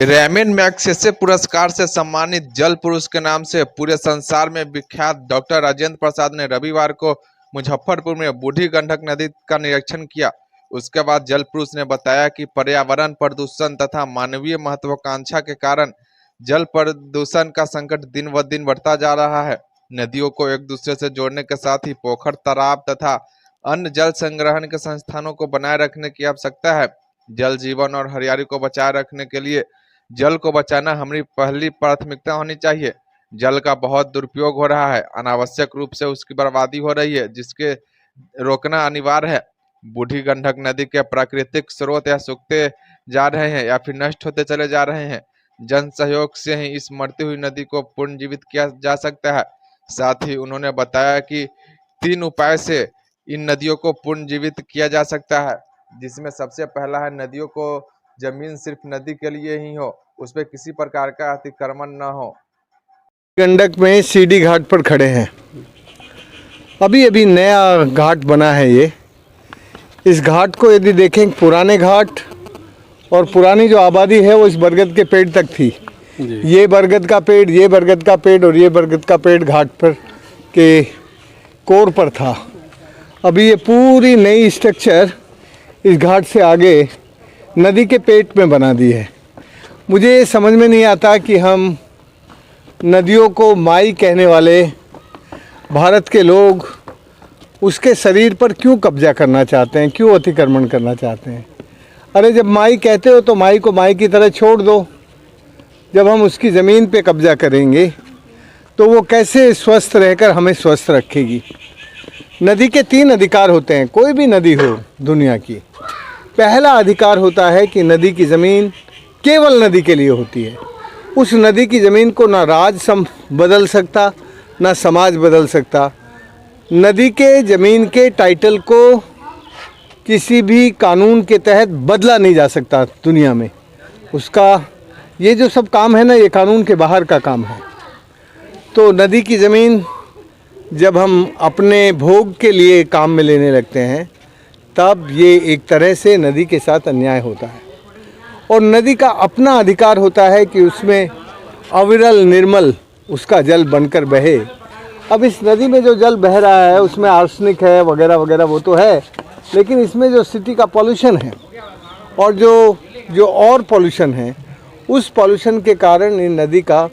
रैमिन Magsaysay पुरस्कार से सम्मानित जल पुरुष के नाम से पूरे संसार में विख्यात डॉक्टर राजेंद्र प्रसाद ने रविवार को मुजफ्फरपुर में बूढ़ी गंडक नदी का निरीक्षण किया। उसके बाद जल पुरुष ने बताया कि पर्यावरण प्रदूषण तथा मानवीय महत्वाकांक्षा के कारण जल प्रदूषण का संकट दिन ब दिन बढ़ता जा रहा है। नदियों को एक दूसरे से जोड़ने के साथ ही पोखर, तालाब तथा अन्य जल संग्रहण के संस्थानों को बनाए रखने की आवश्यकता है। जल जीवन और हरियाली को बचाए रखने के लिए जल को बचाना हमारी पहली प्राथमिकता होनी चाहिए। जल का बहुत दुरुपयोग हो रहा है, अनावश्यक रूप से उसकी बर्बादी हो रही है, जिसके रोकना अनिवार्य है। बूढ़ी गंडक नदी के प्राकृतिक स्रोत या सूखते जा रहे हैं या फिर नष्ट होते चले जा रहे हैं। जन सहयोग से ही इस मरती हुई नदी को पुनर्जीवित किया जा सकता है। साथ ही उन्होंने बताया कि 3 उपाय से इन नदियों को पुनर्जीवित किया जा सकता है, जिसमें सबसे पहला है नदियों को जमीन सिर्फ नदी के लिए ही हो, उस पर किसी प्रकार का अतिक्रमण न हो। गंडक में सीडी घाट पर खड़े हैं। अभी अभी नया घाट बना है ये। इस घाट को यदि देखें, पुराने घाट और पुरानी जो आबादी है वो इस बरगद के पेड़ तक थी। ये बरगद का पेड़, ये बरगद का पेड़ और ये बरगद का पेड़ घाट पर के कोर पर था। अभी ये पूरी नई स्ट्रक्चर इस घाट से आगे नदी के पेट में बना दी है। मुझे समझ में नहीं आता कि हम नदियों को माई कहने वाले भारत के लोग उसके शरीर पर क्यों कब्जा करना चाहते हैं, क्यों अतिक्रमण करना चाहते हैं। अरे जब माई कहते हो तो माई को माई की तरह छोड़ दो। जब हम उसकी ज़मीन पे कब्जा करेंगे तो वो कैसे स्वस्थ रहकर हमें स्वस्थ रखेगी। नदी के 3 अधिकार होते हैं, कोई भी नदी हो दुनिया की। पहला अधिकार होता है कि नदी की ज़मीन केवल नदी के लिए होती है। उस नदी की ज़मीन को ना राज बदल सकता, ना समाज बदल सकता। नदी के ज़मीन के टाइटल को किसी भी कानून के तहत बदला नहीं जा सकता दुनिया में। उसका ये जो सब काम है ना, ये कानून के बाहर का काम है। तो नदी की ज़मीन जब हम अपने भोग के लिए काम में लेने लगते हैं, तब ये एक तरह से नदी के साथ अन्याय होता है। और नदी का अपना अधिकार होता है कि उसमें अविरल निर्मल उसका जल बनकर बहे। अब इस नदी में जो जल बह रहा है उसमें आर्सेनिक है वगैरह वगैरह, वो तो है, लेकिन इसमें जो सिटी का पॉल्यूशन है और जो और पॉल्यूशन है, उस पॉल्यूशन के कारण इन नदी का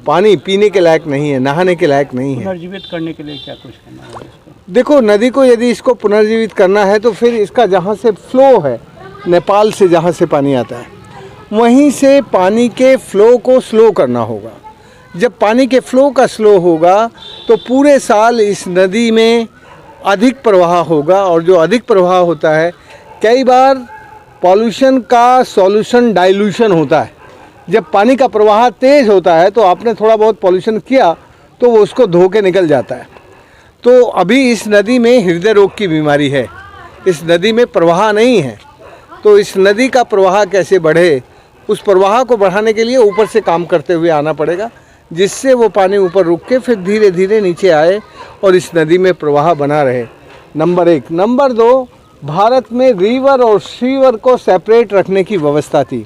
पानी पीने के लायक नहीं है, नहाने के लायक नहीं है। पुनर्जीवित करने के लिए क्या कुछ करना है इसको? देखो, नदी को यदि इसको पुनर्जीवित करना है तो फिर इसका जहाँ से फ्लो है, नेपाल से जहाँ से पानी आता है, वहीं से पानी के फ्लो को स्लो करना होगा। जब पानी के फ्लो का स्लो होगा तो पूरे साल इस नदी में अधिक प्रवाह होगा, और जो अधिक प्रवाह होता है, कई बार पॉल्यूशन का सॉल्यूशन डाइल्यूशन होता है। जब पानी का प्रवाह तेज़ होता है तो आपने थोड़ा बहुत पॉल्यूशन किया तो वो उसको धो के निकल जाता है। तो अभी इस नदी में हृदय रोग की बीमारी है, इस नदी में प्रवाह नहीं है। तो इस नदी का प्रवाह कैसे बढ़े, उस प्रवाह को बढ़ाने के लिए ऊपर से काम करते हुए आना पड़ेगा, जिससे वो पानी ऊपर रुक के फिर धीरे धीरे नीचे आए और इस नदी में प्रवाह बना रहे। नंबर 1। नंबर 2, भारत में रिवर और सीवर को सेपरेट रखने की व्यवस्था थी।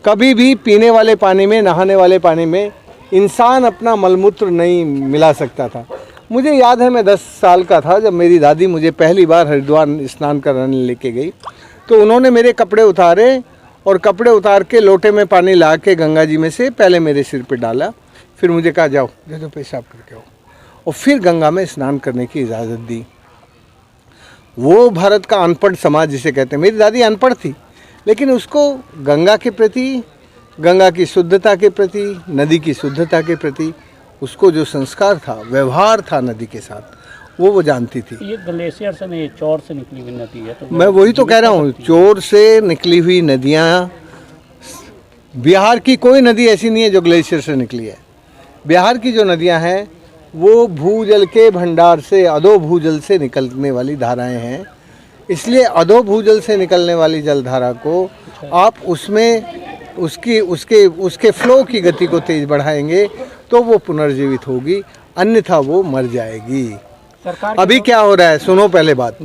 कभी भी पीने वाले पानी में, नहाने वाले पानी में इंसान अपना मलमूत्र नहीं मिला सकता था। मुझे याद है, मैं 10 साल का था जब मेरी दादी मुझे पहली बार हरिद्वार स्नान कराने लेके गई। तो उन्होंने मेरे कपड़े उतारे और कपड़े उतार के लोटे में पानी ला के गंगा जी में से पहले मेरे सिर पे डाला, फिर मुझे कहा जाओ जो पेशाब करके आओ, और फिर गंगा में स्नान करने की इजाज़त दी। वो भारत का अनपढ़ समाज जिसे कहते हैं, मेरी दादी अनपढ़ थी, लेकिन उसको गंगा के प्रति, गंगा की शुद्धता के प्रति, नदी की शुद्धता के प्रति उसको जो संस्कार था, व्यवहार था नदी के साथ, वो जानती थी। ये ग्लेशियर से नहीं, चोर से निकली हुई नदी है। तो मैं वही तो कह रहा हूँ, चोर से निकली हुई नदियाँ, बिहार की कोई नदी ऐसी नहीं है जो ग्लेशियर से निकली है। बिहार की जो नदियाँ हैं वो भूजल के भंडार से, अधो भूजल से निकलने वाली धाराएं हैं। इसलिए अधो भूजल से निकलने वाली जलधारा को आप उसमें उसके फ्लो की गति को तेज बढ़ाएंगे तो वो पुनर्जीवित होगी, अन्यथा वो मर जाएगी। अभी क्या हो रहा है, सुनो पहले बात।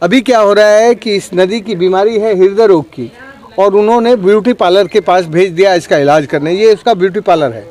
अभी क्या हो रहा है कि इस नदी की बीमारी है हृदय रोग की, और उन्होंने ब्यूटी पार्लर के पास भेज दिया इसका इलाज करने। ये उसका ब्यूटी पार्लर है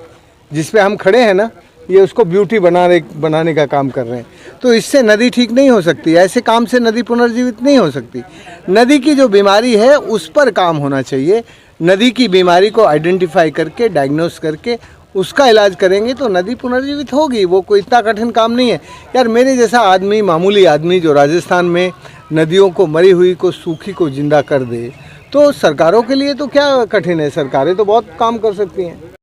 जिस पे हम खड़े हैं ना, ये उसको ब्यूटी बनाने का काम कर रहे हैं। तो इससे नदी ठीक नहीं हो सकती, ऐसे काम से नदी पुनर्जीवित नहीं हो सकती। नदी की जो बीमारी है उस पर काम होना चाहिए। नदी की बीमारी को आइडेंटिफाई करके डायग्नोस करके उसका इलाज करेंगे तो नदी पुनर्जीवित होगी। वो कोई इतना कठिन काम नहीं है यार। मेरे जैसा आदमी, मामूली आदमी जो राजस्थान में नदियों को, मरी हुई को, सूखी को जिंदा कर दे, तो सरकारों के लिए तो क्या कठिन है। सरकारें तो बहुत काम कर सकती हैं।